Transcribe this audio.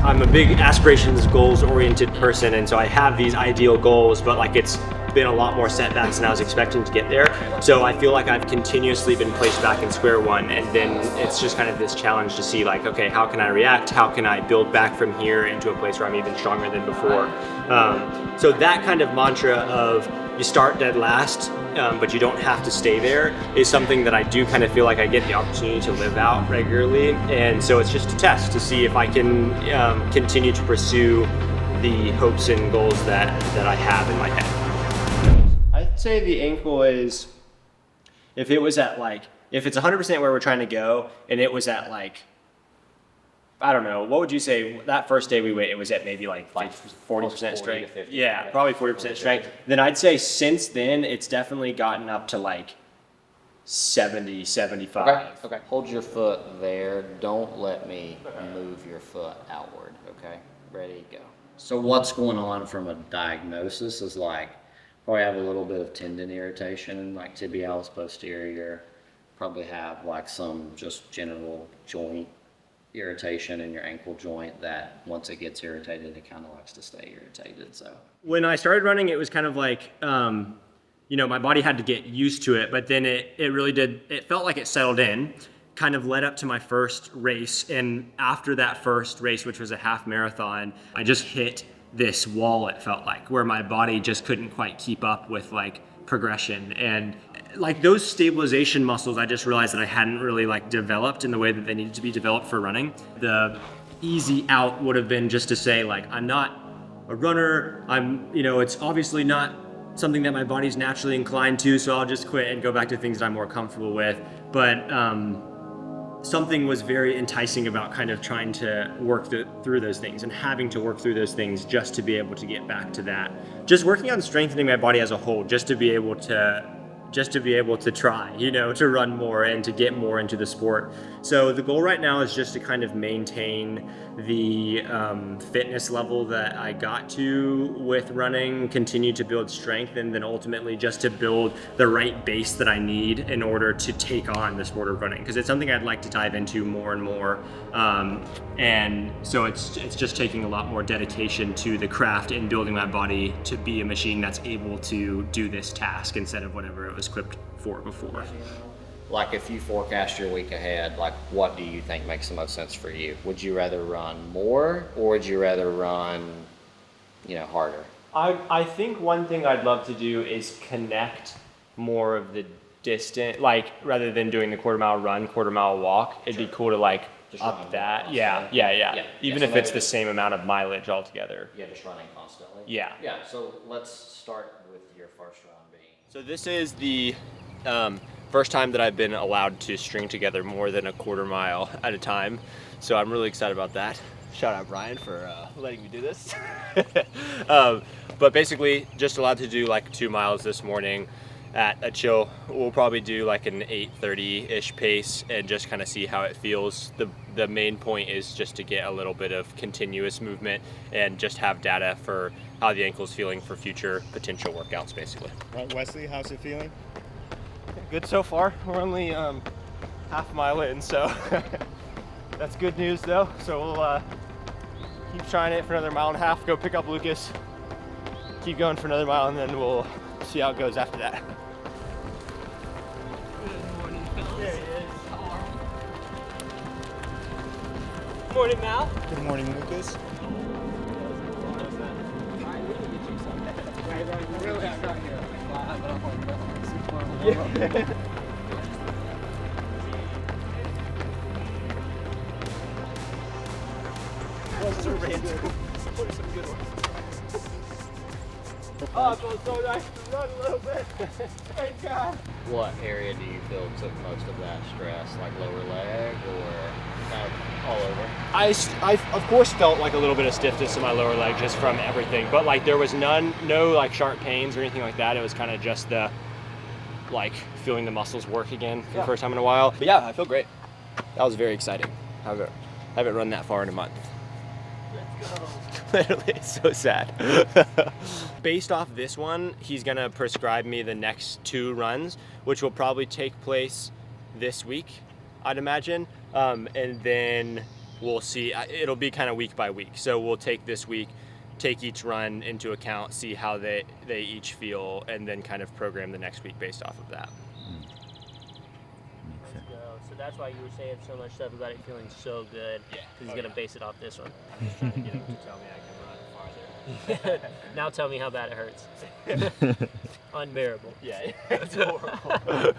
I'm a big aspirations, goals oriented person, and so I have these ideal goals, but like it's been a lot more setbacks than I was expecting to get there. So I feel like I've continuously been placed back in square one, and then it's just kind of this challenge to see like, okay, how can I react? How can I build back from here into a place where I'm even stronger than before? So that kind of mantra of you start dead last, but you don't have to stay there, is something that I do kind of feel like I get the opportunity to live out regularly. And so it's just a test to see if I can continue to pursue the hopes and goals that I have in my head. I'd say the ankle is, if it was at like, if it's 100% where we're trying to go, and it was at like, I don't know, what would you say, that first day we went, it was at maybe like 40% strength? Yeah, probably 40% strength. Then I'd say since then, it's definitely gotten up to like 70, 75. Okay. Hold your foot there. Don't let me move your foot outward. Okay. Ready, go. So what's going on from a diagnosis is like, probably have a little bit of tendon irritation, like tibialis posterior. Probably have like some just general joint irritation in your ankle joint that once it gets irritated, it kind of likes to stay irritated. So when I started running, it was kind of like, you know, my body had to get used to it, but then it really did, it felt like it settled in, kind of led up to my first race. And after that first race, which was a half marathon, I just hit this wall, it felt like, where my body just couldn't quite keep up with like progression. And like those stabilization muscles, I just realized that I hadn't really like developed in the way that they needed to be developed for running. The easy out would have been just to say like, I'm not a runner, you know, it's obviously not something that my body's naturally inclined to, so I'll just quit and go back to things that I'm more comfortable with. But something was very enticing about kind of trying to work through those things and having to work through those things just to be able to get back to that. Just working on strengthening my body as a whole, just to be able to try, you know, to run more and to get more into the sport. So the goal right now is just to kind of maintain the fitness level that I got to with running, continue to build strength, and then ultimately just to build the right base that I need in order to take on the sport of running, because it's something I'd like to dive into more and more. And so it's just taking a lot more dedication to the craft and building my body to be a machine that's able to do this task instead of whatever it was equipped for before. Like if you forecast your week ahead, like what do you think makes the most sense for you? Would you rather run more or would you rather run, you know, harder? I think one thing I'd love to do is connect more of the distance, like rather than doing the quarter mile run, quarter mile walk, it'd be cool to like just up that. Yeah. Even if it's the same amount of mileage altogether. Yeah, just running constantly. Yeah. Yeah, so let's start with your first run being. So this is the first time that I've been allowed to string together more than a quarter mile at a time. So I'm really excited about that. Shout out Brian for letting me do this. But basically just allowed to do like 2 miles this morning at a chill. We'll probably do like an 8:30-ish pace and just kind of see how it feels. The main point is just to get a little bit of continuous movement and just have data for how the ankle's feeling for future potential workouts, basically. Right, Wesley, how's it feeling? Good so far. We're only half a mile in, so that's good news though. So we'll keep trying it for another mile and a half, go pick up Lucas, keep going for another mile, and then we'll see how it goes after that. Good morning, fellas. There he is. Good morning, Mal. Good morning, Lucas. Oh, it feels so nice to run a little bit. Thank God. What area do you feel took most of that stress? Like lower leg or kind of all over? I of course felt like a little bit of stiffness in my lower leg just from everything, but like there was no like sharp pains or anything like that. It was kind of just the like feeling the muscles work again for the first time in a while. But yeah, I feel great. That was very exciting. I haven't run that far in a month. Let's go. Literally, it's so sad. Based off this one, he's gonna prescribe me the next 2 runs, which will probably take place this week, I'd imagine. And then we'll see. It'll be kind of week by week. So we'll take this week, take each run into account, see how they each feel, and then kind of program the next week based off of that. Makes sense. So that's why you were saying so much stuff about it feeling so good. Yeah. Because he's gonna base it off this one. Just trying to get him to tell me I can run farther. Now tell me how bad it hurts. Unbearable. Yeah, it's horrible.